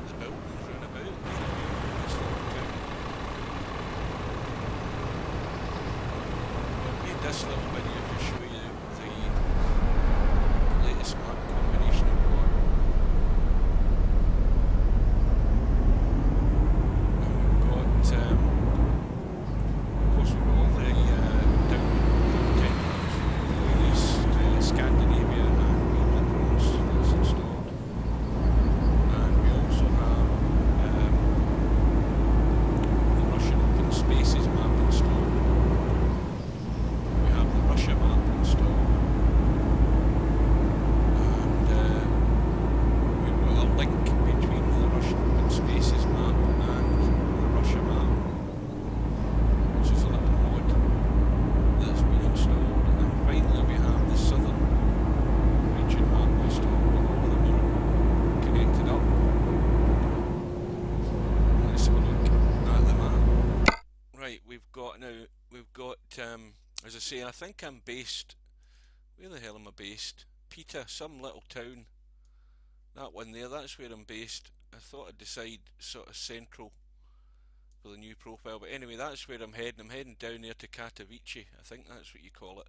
the buildings round about. This little town. I made this little video to show you the latest map combination I've got. And we've got, of course, we've got all the down tendrils, Scandinavia and Promods that's installed. And we also have the Russian Open Spaces map installed. We have the Russia map installed. And we've got a link between the Russian Open Spaces map and the Russia map, which is a little mod that's been installed. And finally we have the southern region map installed, and all of them are connected up. Let's have a look at the map. Right, we've got as I say, I think I'm based, where the hell am I based? Pita, some little town. That one there, that's where I'm based. I thought I'd decide sort of central for the new profile, but anyway, that's where I'm heading. I'm heading down there to Katowice, I think that's what you call it.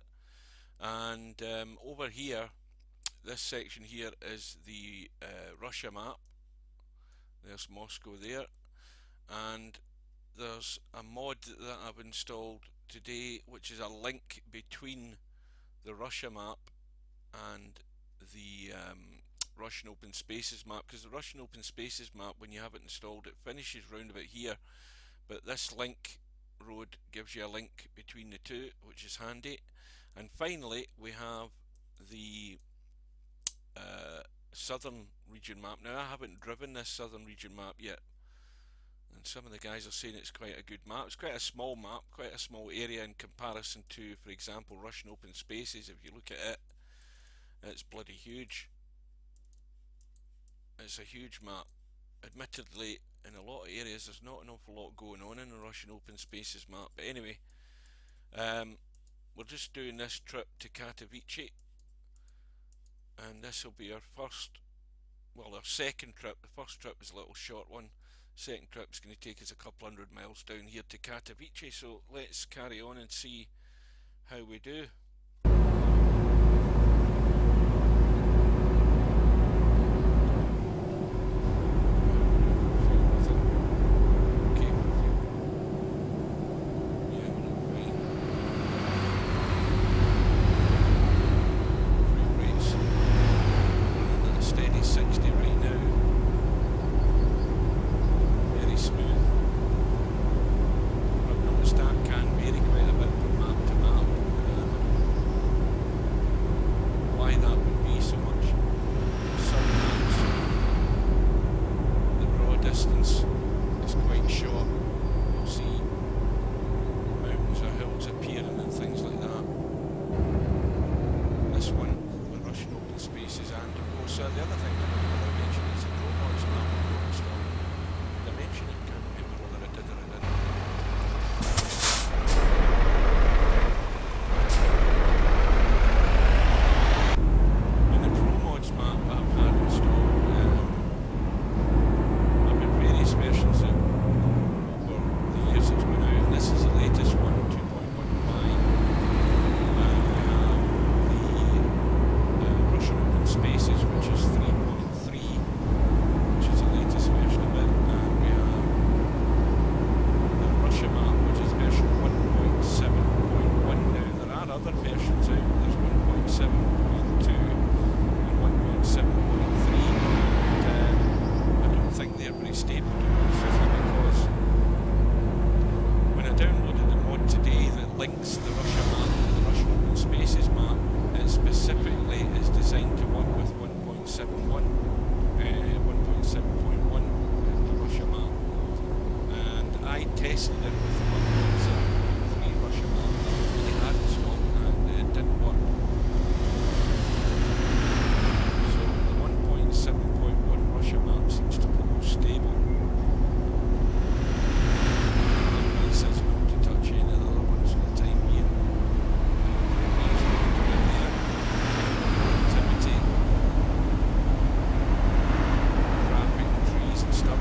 And over here, this section here is the Russia map. There's Moscow there, and there's a mod that I've installed today, which is a link between the Russia map and the Russian Open Spaces map, because the Russian Open Spaces map, when you have it installed, it finishes round about here, but this link road gives you a link between the two, which is handy. And finally we have the southern region map. Now, I haven't driven this southern region map yet, and some of the guys are saying it's quite a good map. It's quite a small map, quite a small area in comparison to, for example, Russian Open Spaces. If you look at it, it's bloody huge. It's a huge map. Admittedly, in a lot of areas there's not an awful lot going on in the Russian Open Spaces map, but anyway, we're just doing this trip to Katowice, and this will be our first, well, our second trip. The first trip was a little short one. Second trip is going to take us a couple hundred miles down here to Katowice, so let's carry on and see how we do. The other thing I mention is the Promods map installed. Did I mention it? Can't remember whether I did or I didn't. And the Promods map I've had installed, I've had various versions of over the years it's been out, and this is the latest one, 2.15. And we have the Russian Open Spaces, which is 3.3, which is the latest version of it, and we have the Russia map, which is version 1.7.1 now. There are other versions out. There's 1.7.2 and 1.7.3, and I don't think they're very stable, to be honest with you, because when I downloaded the mod today that links the Russia map to the Russian Open Spaces map, it specifically is designed to work with 1.7.1 in the Russia map, and I tested it with the 1.7.3 Russia map that I really had installed, and it didn't work. So the 1.7.1 Russia map seems to be the most stable. It says not to touch any of the other ones for the time being. Traffic, trees and stuff.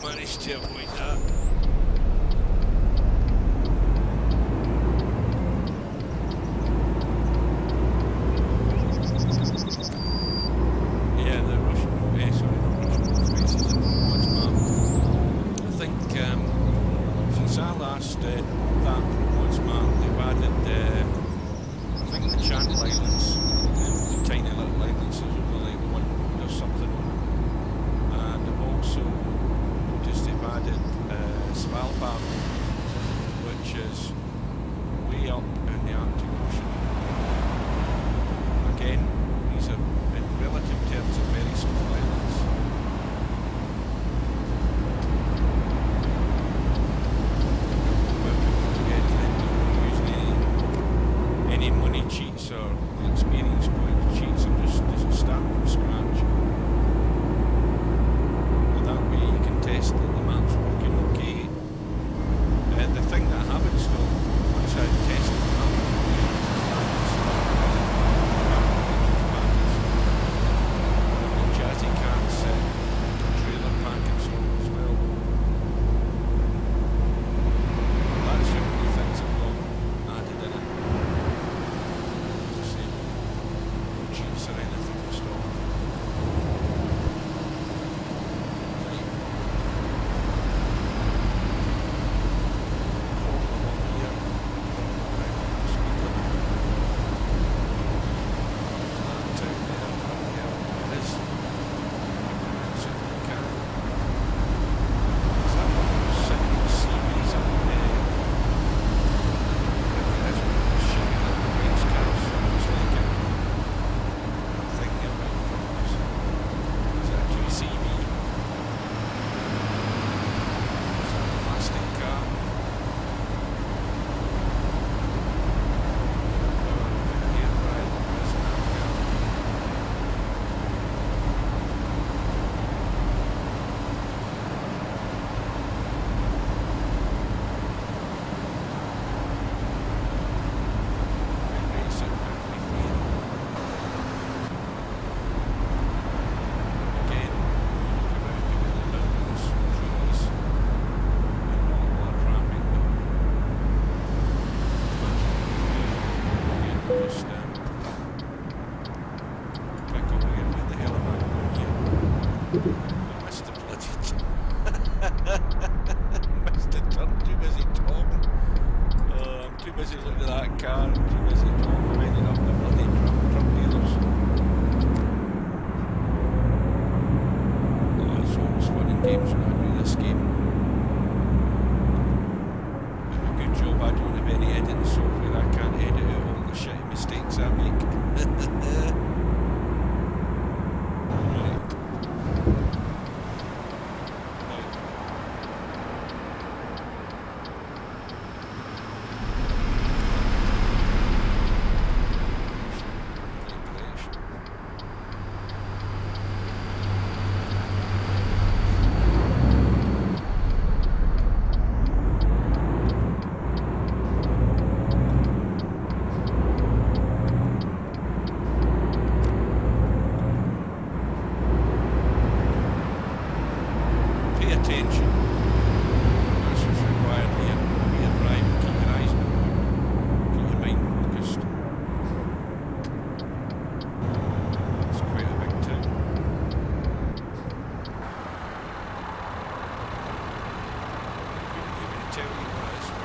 managed to avoid that. Yeah, the Russian, sorry, not Russian spaces in Promods map. I think since I last did that Promods map, they've added, I think the Channel Islands, the tiny little islands, there's only like one or something on them. And I've also noticed they've added Svalbard, which is way up in the Arctic Ocean. Again, these are in relative terms of very small islands. But before we get into using any money cheats or experience point cheats, I'm just starting from scratch. And that way you can test that the map's working okay. The thing that I have installed, once I tested the map, Jazzy Cat's trailer pack installed as well. That's the only things I've got added in it. As I say, no cheats or anything installed. Right. Follow along here. Right, speed limit. That town there, yeah, it is. So you can. Is that one of those single series up there? Maybe it is one of those shitty little race cars. Looks like it. I'm thinking about those. Is it a 2CV? Is that a plastic car? Here, right, Rus Map, yeah. Race at 50 feet. Again, come out into the mountains, trees, and not a lot of traffic, but again, just pick away where the hell am I going here? I missed the bloody missed the turn, too busy talking. I'm too busy looking at that car, I'm too busy talking. I've ended up in the bloody truck dealers. It's always fun and games when I do this game. Do a good job I don't have any editing software, I can't edit out all the shitty mistakes I make. Right. Now, pressure. Pay attention. That's what's required here. When you're driving, keep your eyes on the road. Keep your mind focused. It's quite a big town. I couldn't even tell you what it's for.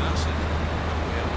Acid. Yeah.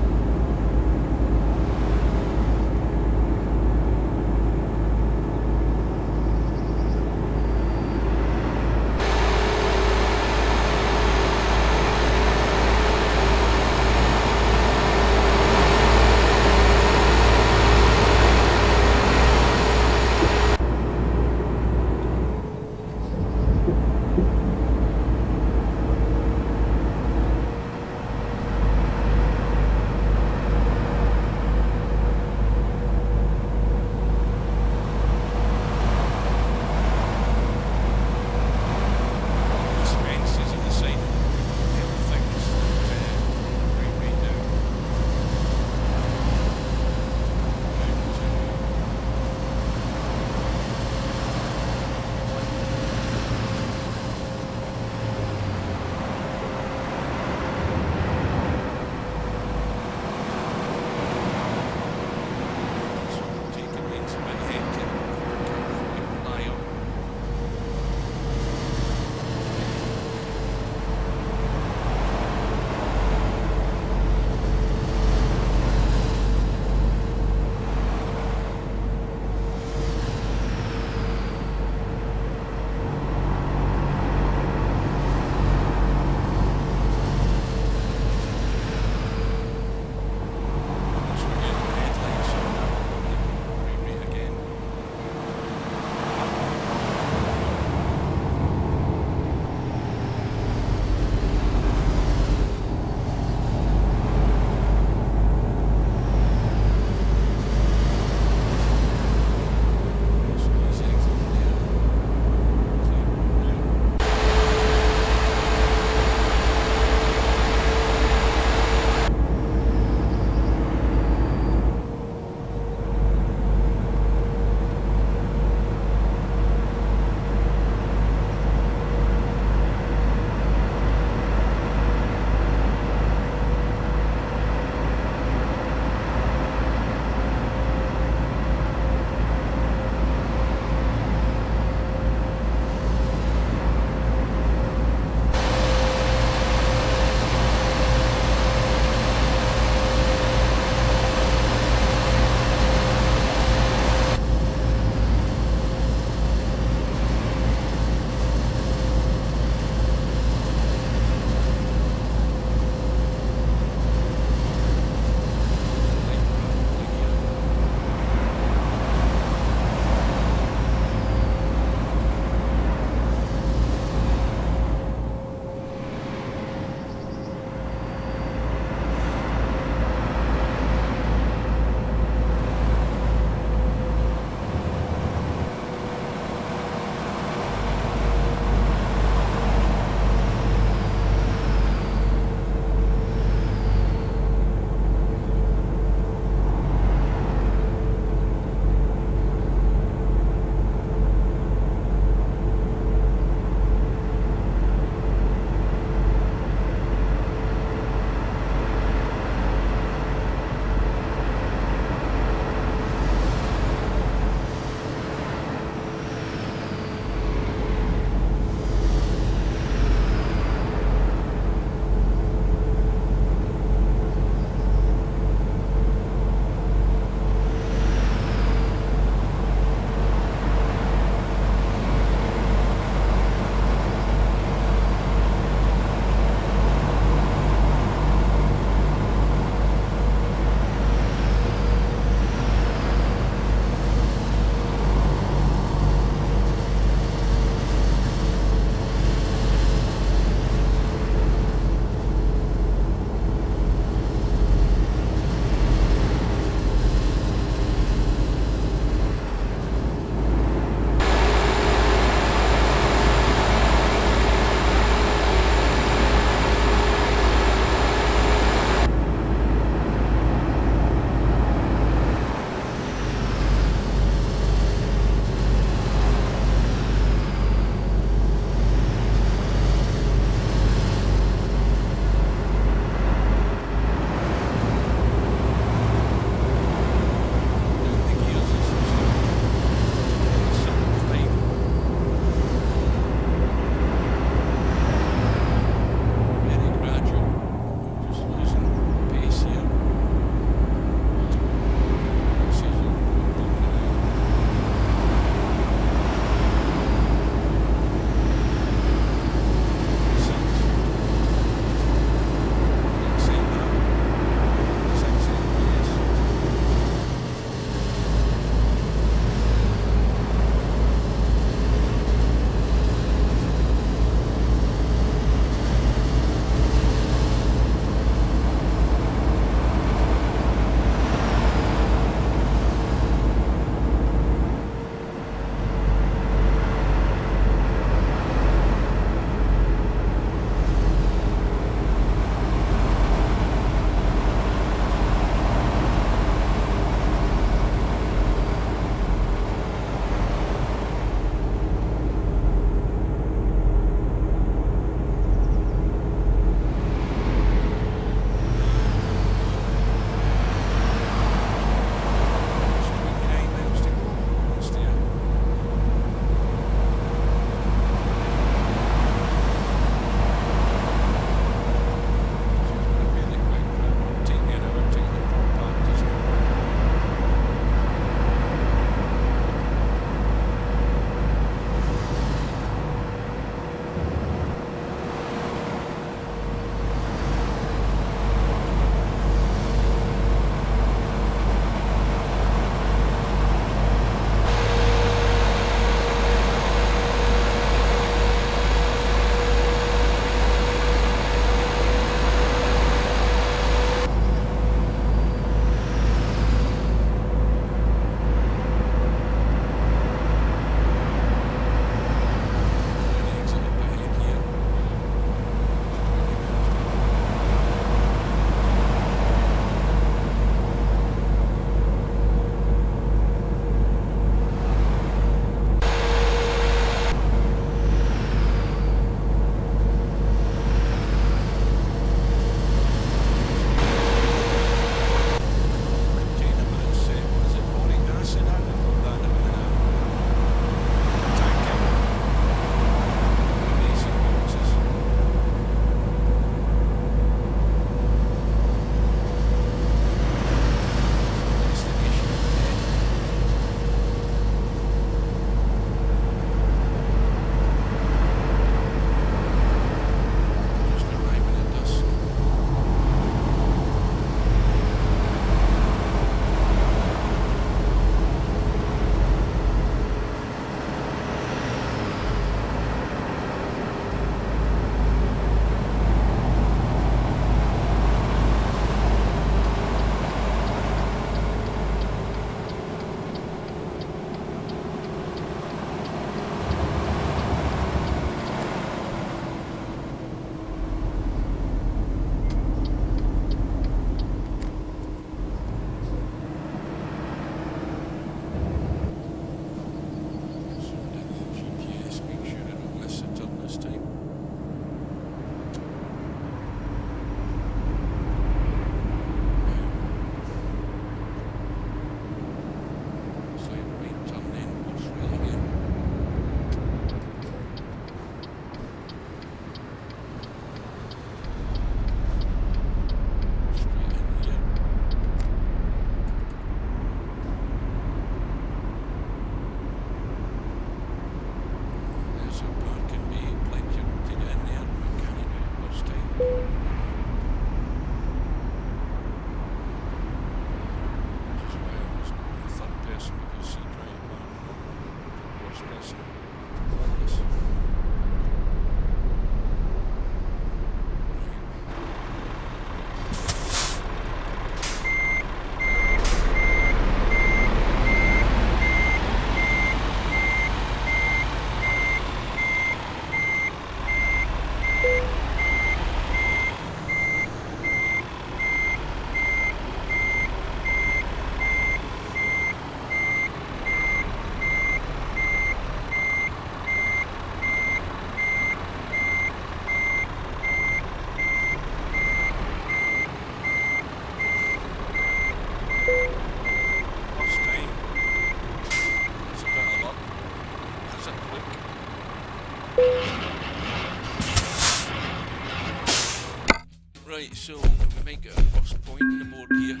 Right, so we might get our first point in the board here.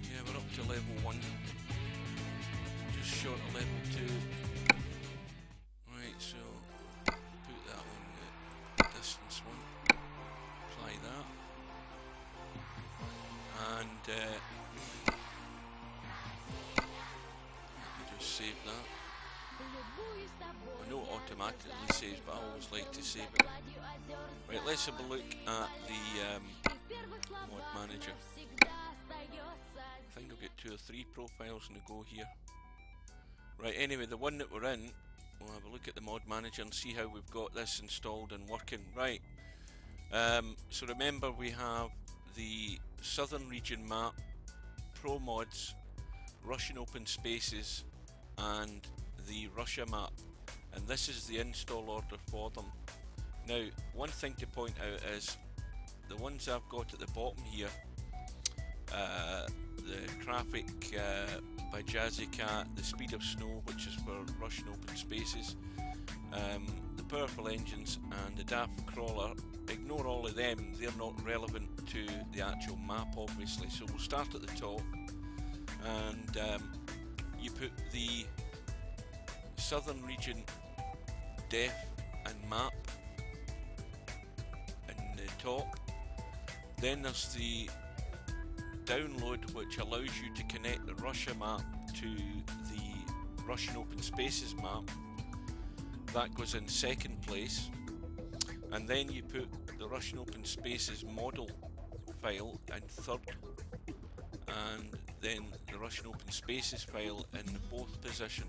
Yeah, we're up to level 1. Just short of level 2. Right, so put that on the distance one. Apply that. And let me just save that. I know it automatically saves, but I always like to save it. Right, let's have a look at the mod manager. I think I'll get 2 or 3 profiles in a go here. Right, anyway, the one that we're in, we'll have a look at the mod manager and see how we've got this installed and working. Right, so remember we have the Southern Region map, Promods, Russian open spaces, and the Russia map, and this is the install order for them. Now, one thing to point out is the ones I've got at the bottom here, the traffic by Jazzy Cat, the speed of snow, which is for Russian open spaces, the powerful engines, and the DAF crawler. Ignore all of them, they're not relevant to the actual map, obviously. So we'll start at the top, and you put the Southern Region def and map in the top. Then there's the download, which allows you to connect the Russia map to the Russian open spaces map. That goes in second place, and then you put the Russian open spaces model file in third, and then the Russian open spaces file in the fourth position.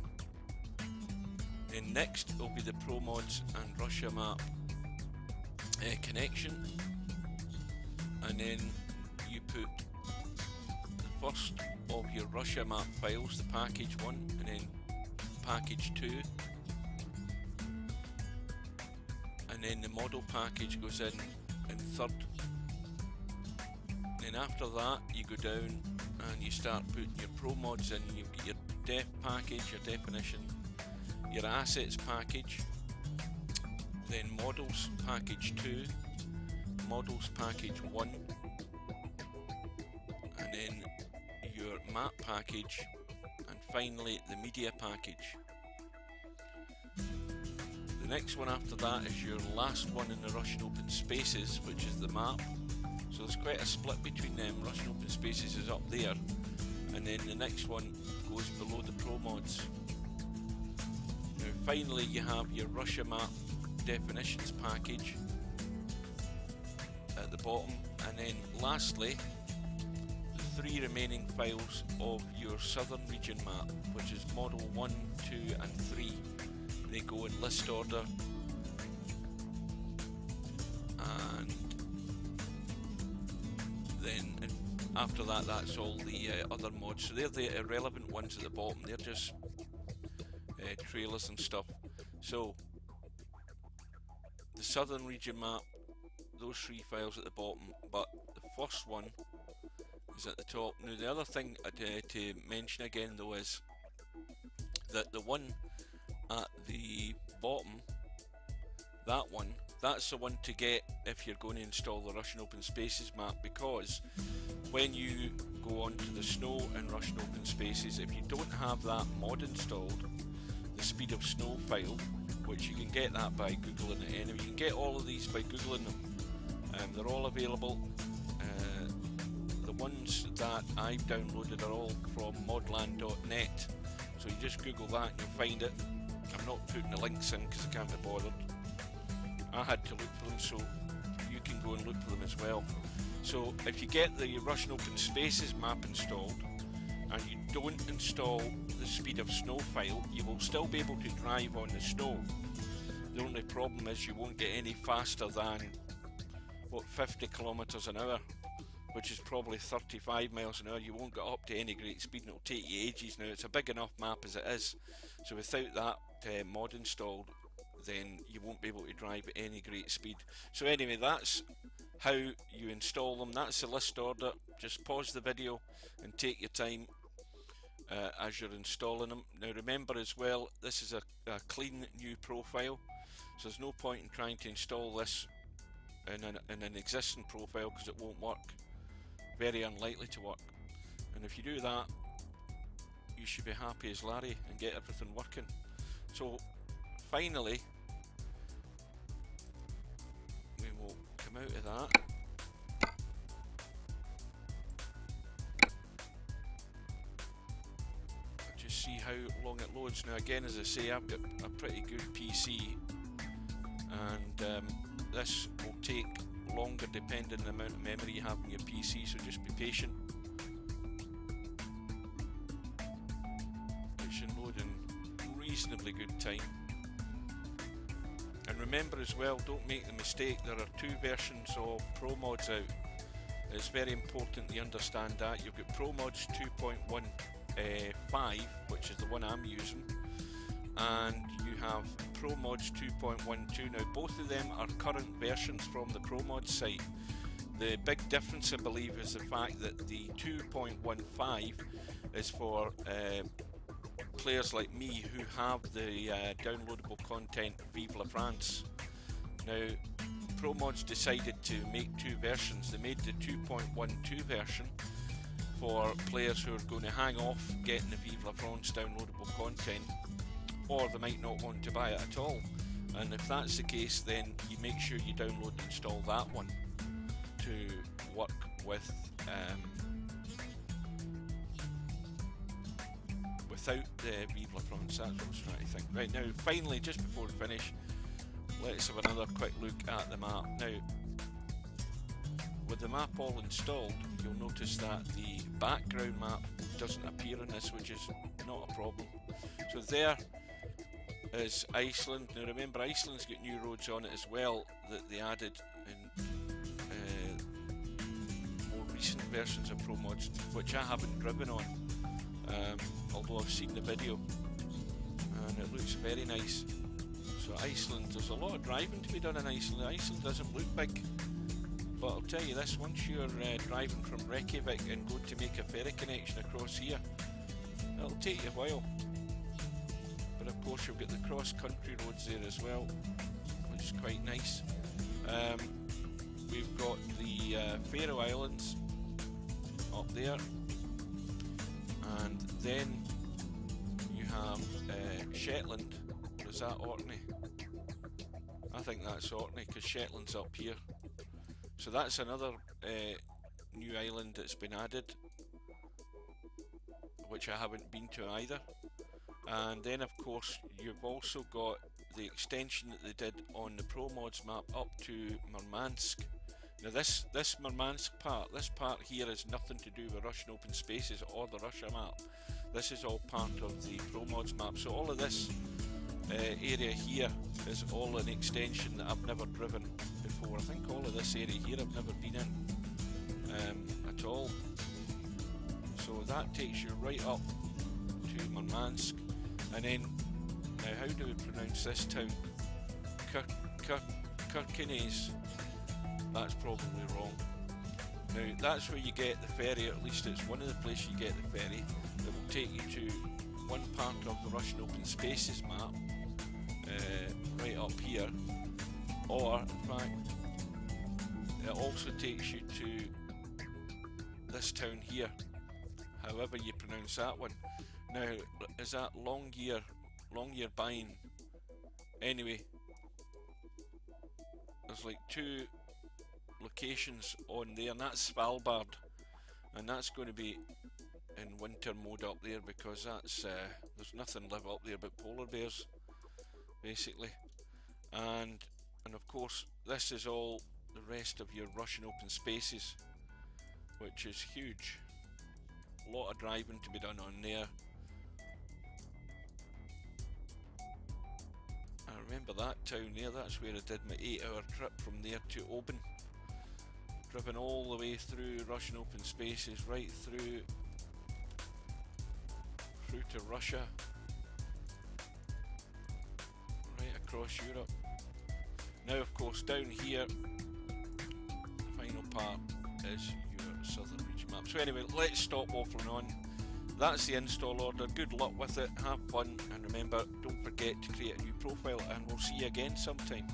Then next will be the Promods and Russia map connection, and then you put the first of your Russia map files, the package 1, and then package 2, and then the model package goes in third. And then after that you go down and you start putting your Promods in. You've got your def package, your definition, your assets package, then models package 2, models package 1, and then your map package, and finally the media package. The next one after that is your last one in the Russian open spaces, which is the map. So there's quite a split between them. Russian open spaces is up there, and then the next one goes below the Promods. Now finally you have your Russia map definitions package at the bottom, and then lastly the 3 remaining files of your Southern Region map, which is model 1, 2 and 3. They go in list order, and then after that, that's all the other mods. So they're the irrelevant ones at the bottom. They're just trailers and stuff. So the Southern Region map, those 3 files at the bottom, but the first one is at the top. Now the other thing to mention again though is that the one at the bottom, that's the one to get if you're going to install the Russian open spaces map, because when you go onto the snow and Russian open spaces, if you don't have that mod installed, the speed of snow file, which you can get that by googling it anyway. You can get all of these by googling them. They're all available. The ones that I've downloaded are all from modland.net, so you just google that and you'll find it. I'm not putting the links in because I can't be bothered. I had to look for them, so you can go and look for them as well. So if you get the Russian open spaces map installed and you don't install the speed of snow file, you will still be able to drive on the snow. The only problem is you won't get any faster than 50 kilometers an hour, which is probably 35 miles an hour. You won't get up to any great speed, and it'll take you ages. Now it's a big enough map as it is, so without that mod installed, then you won't be able to drive at any great speed. So anyway, that's how you install them. That's the list order. Just pause the video and take your time as you're installing them. Now remember as well, this is a clean new profile, so there's no point in trying to install this in an existing profile, because it won't work. Very unlikely to work. And if you do that, you should be happy as Larry and get everything working. So finally, we will come out of that. Just see how long it loads. Now again, as I say, I've got a pretty good PC, and this will take longer depending on the amount of memory you have in your PC, so just be patient. It should load in reasonably good time. And remember as well, don't make the mistake, there are two versions of Promods out. It's very important that you understand that. You've got Promods 2.15, which is the one I'm using, and you have Promods 2.12. Now both of them are current versions from the Promods site. The big difference, I believe, is the fact that the 2.15 is for players like me who have the downloadable content Vive la France. Now Promods decided to make two versions. They made the 2.12 version for players who are going to hang off getting the Vive la France downloadable content, or they might not want to buy it at all. And if that's the case, then you make sure you download and install that one to work with without the Vive la France. That's what I was trying to think. Right, now finally, just before we finish, let's have another quick look at the map. Now, with the map all installed, you'll notice that the background map doesn't appear in this, which is not a problem. So there is Iceland. Now remember, Iceland's got new roads on it as well that they added in more recent versions of Promods, which I haven't driven on, although I've seen the video, and it looks very nice. So Iceland, there's a lot of driving to be done in Iceland. Iceland doesn't look big, but I'll tell you this, once you're driving from Reykjavik and go to make a ferry connection across here, it'll take you a while. But of course you've got the cross-country roads there as well, which is quite nice. We've got the Faroe Islands up there, and then you have Shetland. Or is that Orkney? I think that's Orkney, because Shetland's up here. So that's another new island that's been added, which I haven't been to either. And then of course you've also got the extension that they did on the Promods map up to Murmansk. Now this Murmansk part, this part here is nothing to do with Russian open spaces or the Russia map. This is all part of the Promods map. So all of this area here is all an extension that I've never driven before. I think all of this area here I've never been in at all. So that takes you right up to Murmansk, and then now how do we pronounce this town? Kirkenes. That's probably wrong. Now that's where you get the ferry, or at least it's one of the places you get the ferry, that will take you to one part of the Russian open spaces map, right up here, or in fact it also takes you to this town here, however you pronounce that one. Now is that Longyearbyen? Anyway, there's like two locations on there, and that's Svalbard, and that's going to be in winter mode up there, because that's there's nothing live up there but polar bears basically. And of course this is all the rest of your Russian open spaces, which is huge. A lot of driving to be done on there. I remember that town there, that's where I did my 8-hour trip from there to Oban. Driven all the way through Russian open spaces, right through to Russia, right across Europe. Now of course down here, the final part is your southern region map. So anyway, let's stop waffling on. That's the install order. Good luck with it, have fun, and remember, don't forget to create a new profile, and we'll see you again sometime.